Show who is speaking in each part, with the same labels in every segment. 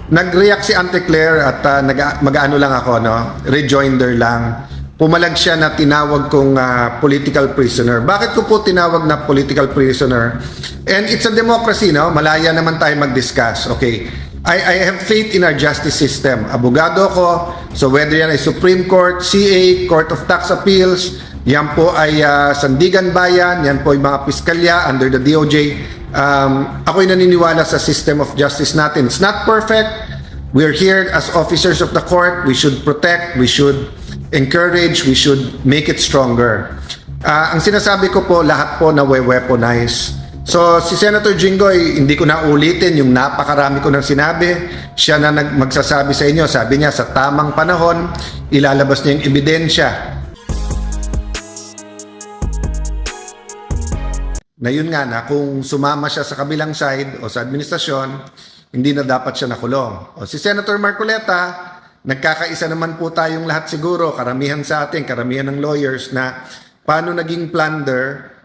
Speaker 1: Nag-react si Auntie Claire at mag-ano lang ako, no? Rejoinder lang. Pumalag siya na tinawag kong political prisoner. Bakit ko po tinawag na political prisoner? And it's a democracy, no? Malaya naman tayo mag-discuss, okay? I have faith in our justice system. Abogado ko, so whether yan ay Supreme Court, CA, Court of Tax Appeals, yan po ay Sandigan Bayan, yan po ay mga piskalya under the DOJ. Ako'y naniniwala sa system of justice natin. It's not perfect. We're here as officers of the court. We should protect, we should encourage, we should make it stronger. Ang sinasabi ko po, lahat po na weaponize. So si Senator Jinggoy, hindi ko na ulitin yung napakarami ko nang sinabi. Siya na magsasabi sa inyo, sabi niya sa tamang panahon, ilalabas niya yung ebidensya. Na yun nga na kung sumama siya sa kabilang side o sa administrasyon, hindi na dapat siya nakulong. O si Senator Marcoleta, nagkakaisa naman po tayong lahat siguro, karamihan sa atin, karamihan ng lawyers na paano naging plunder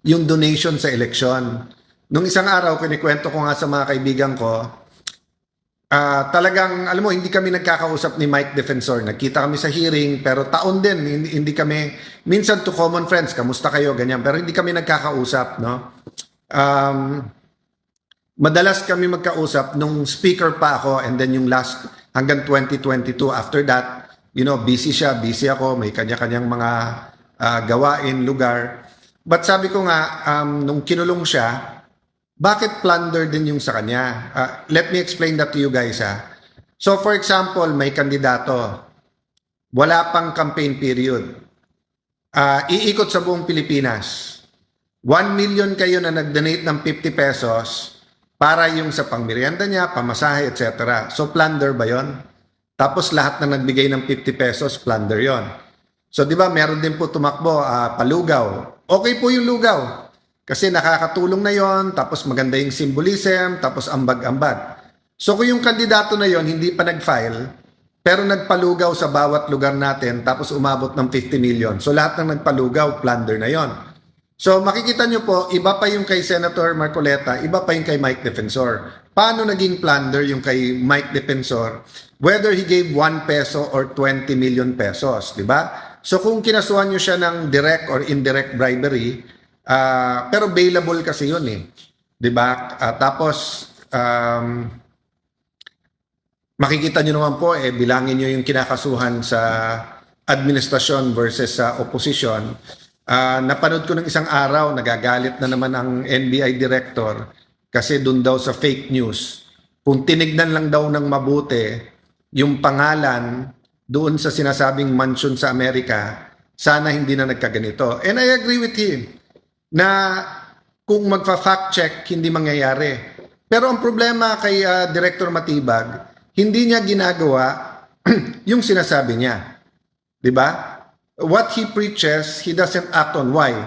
Speaker 1: yung donation sa eleksyon. Nung isang araw, kinikwento ko nga sa mga kaibigan ko, talagang, alam mo, hindi kami nagkakausap ni Mike Defensor. Nagkita kami sa hearing, pero taon din, hindi kami, minsan to common friends, kamusta kayo, ganyan, pero hindi kami nagkakausap, no? Madalas kami magkausap nung speaker pa ako, and then yung last, hanggang 2022, after that, you know, busy siya, busy ako, may kanya-kanyang mga gawain, lugar. But sabi ko nga, nung kinulong siya, bakit plunder din yung sa kanya? Let me explain that to you guys. So for example, may kandidato, wala pang campaign period. Iikot sa buong Pilipinas. 1 million kayo na nag-donate ng 50 pesos para yung sa pangmerienda niya, pamasahe, etc. So plunder ba yon? Tapos lahat na nagbigay ng 50 pesos, plunder yon. So di ba meron din po tumakbo, palugaw. Okay po yung lugaw. Kasi nakakatulong na yon, tapos maganda yung symbolism, tapos ambag-ambag. So kung yung kandidato na yon hindi pa nag-file, pero nagpalugaw sa bawat lugar natin, tapos umabot ng 50 million. So lahat ng nagpalugaw, plunder na yon. So makikita nyo po, iba pa yung kay Senator Marcoleta, iba pa yung kay Mike Defensor. Paano naging plunder yung kay Mike Defensor? Whether he gave 1 peso or 20 million pesos, di ba? So kung kinasuhan nyo siya ng direct or indirect bribery, pero bailable kasi yun eh. Diba? Tapos, makikita nyo naman po, bilangin nyo yung kinakasuhan sa administrasyon versus sa opposition. Napanood ko ng isang araw, nagagalit na naman ang NBI director kasi dun daw sa fake news. Kung tinignan lang daw ng mabuti yung pangalan doon sa sinasabing mansion sa Amerika, sana hindi na nagkaganito. And I agree with him na kung magfa-fact check, hindi mangyayari. Pero ang problema kay Director Matibag, hindi niya ginagawa yung sinasabi niya. Diba? What he preaches, he doesn't act on. Why?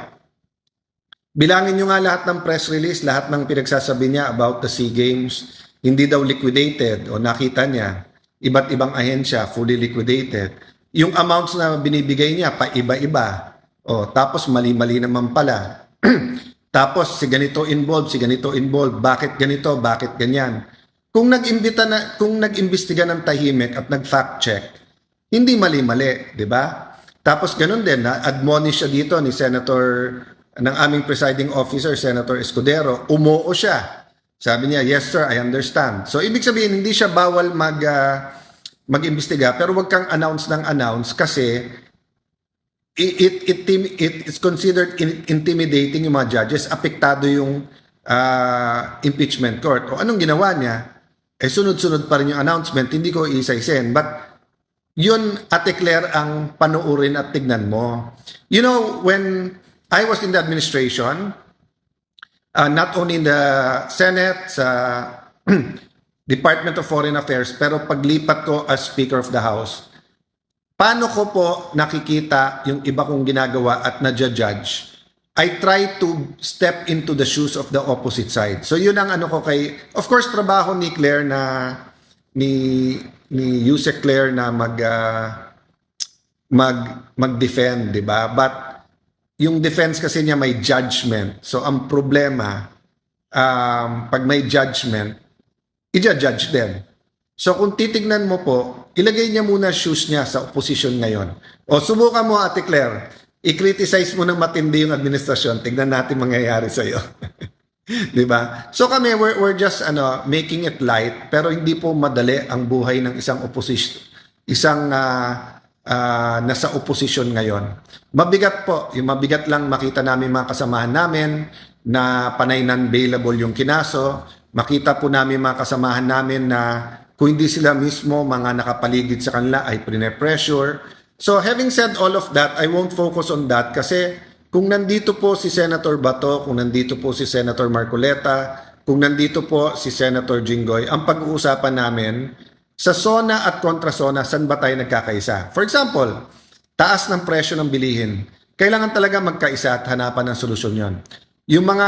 Speaker 1: Bilangin nyo nga lahat ng press release, lahat ng pinagsasabi niya about the SEA Games, hindi daw liquidated o nakita niya. Iba't ibang ahensya, fully liquidated. Yung amounts na binibigay niya, pa iba-iba. Tapos mali-mali naman pala. Tapos si ganito involved, bakit ganito, bakit ganyan. Kung nag-imbestiga ng tahimik at nag-fact check, hindi mali-mali, di ba? Tapos ganun din, na-admonish siya dito ni Senator, ng aming presiding officer, Senator Escudero, umuo siya. Sabi niya, yes sir, I understand. So ibig sabihin, hindi siya bawal mag-imbestiga, pero wag kang announce kasi it's considered intimidating yung mga judges, apektado yung impeachment court. O anong ginawa niya? Sunod-sunod pa rin yung announcement, hindi ko isa-isin. But yun, Ate Claire, ang panuurin at tignan mo. You know, when I was in the administration, not only in the Senate, sa Department of Foreign Affairs, pero paglipat ko as Speaker of the House, paano ko po nakikita yung iba kong ginagawa at na-judge? I try to step into the shoes of the opposite side. So yun ang ano ko kay, of course, trabaho ni Claire na, ni Yusek Claire na mag-defend, di ba? But yung defense kasi niya may judgment. So ang problema, pag may judgment, i-judge din. So kung titignan mo po, ilagay niya muna shoes niya sa opposition ngayon. O subukan mo, Ate Claire, i-criticize mo ng matindi yung administrasyon, tignan natin mangyayari sa'yo. Di ba? So kami, we're just making it light, pero hindi po madali ang buhay ng isang opposition, isang nasa opposition ngayon. Mabigat po, yung mabigat lang makita namin mga kasamahan namin na panay non-bailable yung kinaso. Makita po namin mga kasamahan namin na kung hindi sila mismo mga nakapaligid sa kanila ay pressure. So having said all of that, I won't focus on that kasi kung nandito po si Senator Bato, kung nandito po si Senator Marcoleta, kung nandito po si Senator Jinggoy, ang pag-uusapan namin sa zona at kontrasona, saan ba tayo nagkakaisa? For example, taas ng presyo ng bilihin. Kailangan talaga magkaisa at hanapan ng solusyon yon. Yung mga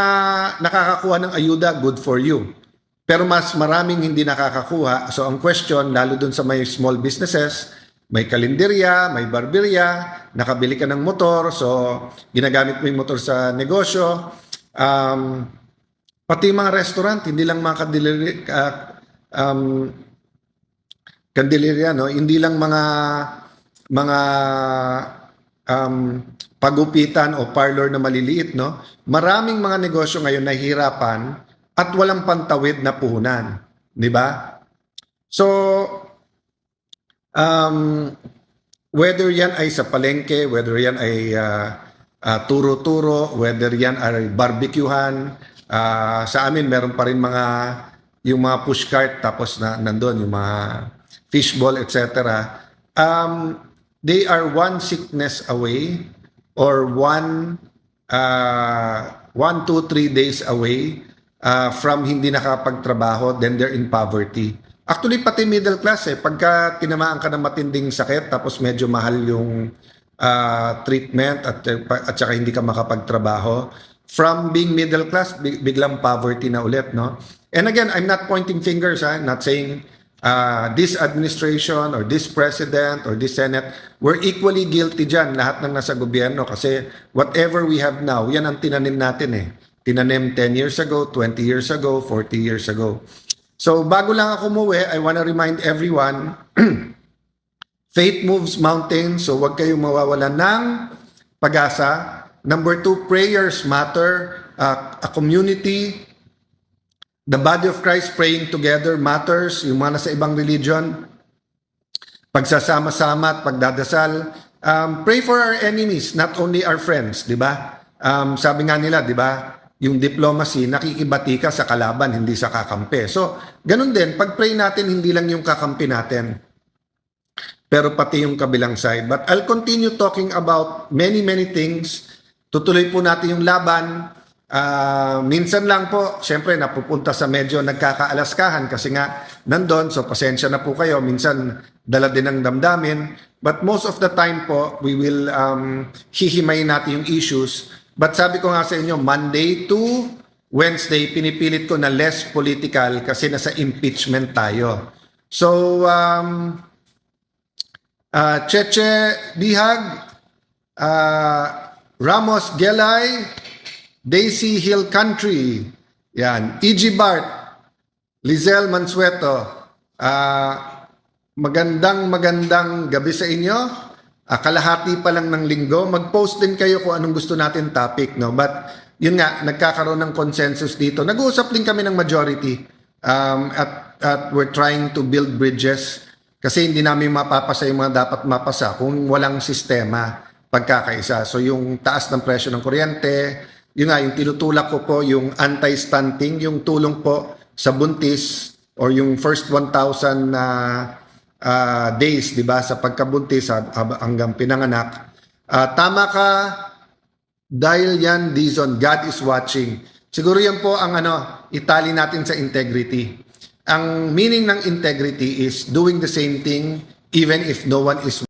Speaker 1: nakakakuha ng ayuda, good for you. Pero mas maraming hindi nakakakuha. So ang question, lalo dun sa may small businesses, may kalenderya, may barberya, nakabili ka ng motor, so ginagamit mo yung motor sa negosyo. Pati mga restaurant, hindi lang mga kandilerya, no? Hindi lang mga pagupitan o parlor na maliliit, no? Maraming mga negosyo ngayon nahihirapan at walang pantawid na puhunan, di ba? So whether yan ay sa palengke, whether yan ay turo-turo, whether yan ay barbecuehan, sa amin meron pa rin yung mga pushcart tapos nandun yung mga fishball, etc. They are one sickness away or 1, 2, 3 days away from hindi nakapagtrabaho, then they're in poverty. Actually, pati middle class pagka tinamaan ka ng matinding sakit tapos medyo mahal yung treatment at saka hindi ka makapagtrabaho, from being middle class, biglang poverty na ulit, no? And again, I'm not pointing fingers, I'm not saying this administration or this president or this Senate, we're equally guilty dyan, lahat ng nasa gobyerno, kasi whatever we have now, yan ang tinanim natin Tinanim 10 years ago, 20 years ago, 40 years ago. So bago lang ako umuwi, I want to remind everyone, faith moves mountains, so huwag kayong mawawalan ng pag-asa. Number 2, prayers matter. A community, the body of Christ praying together matters. Yung mga nasa ibang religion, pagsasama-sama at pagdadasal. Pray for our enemies, not only our friends, di ba? Sabi nga nila, di ba? Yung diplomacy, nakikibati ka sa kalaban, hindi sa kakampi. So, ganun din, pag-pray natin, hindi lang yung kakampi natin, pero pati yung kabilang side. But I'll continue talking about many things. Tutuloy po natin yung laban. Minsan lang po, syempre, napupunta sa medyo nagkakaalaskahan kasi nga nandun, so pasensya na po kayo. Minsan, dala din ang damdamin. But most of the time po, we will hihimayin natin yung issues. But sabi ko nga sa inyo, Monday to Wednesday, pinipilit ko na less political kasi nasa impeachment tayo. So, Cheche Bihag, Ramos Gelay, Daisy Hill Country, yan, E.G. Bart, Lizelle Mansueto, magandang gabi sa inyo. Kalahati pa lang ng linggo, mag-post din kayo kung anong gusto natin topic, no? But yun nga, nagkakaroon ng consensus dito. Nag-uusap din kami ng majority at we're trying to build bridges kasi hindi namin mapapasa yung mga dapat mapasa kung walang sistema pagkakaisa. So yung taas ng presyo ng kuryente, yun nga, yung tinutulak ko po, yung anti-stunting, yung tulong po sa buntis or yung first 1,000 days, di ba, sa pagkabuntis hanggang pinanganak. Tama ka, dahil yan, Dizon, God is watching. Siguro yan po ang itali natin sa integrity. Ang meaning ng integrity is doing the same thing even if no one is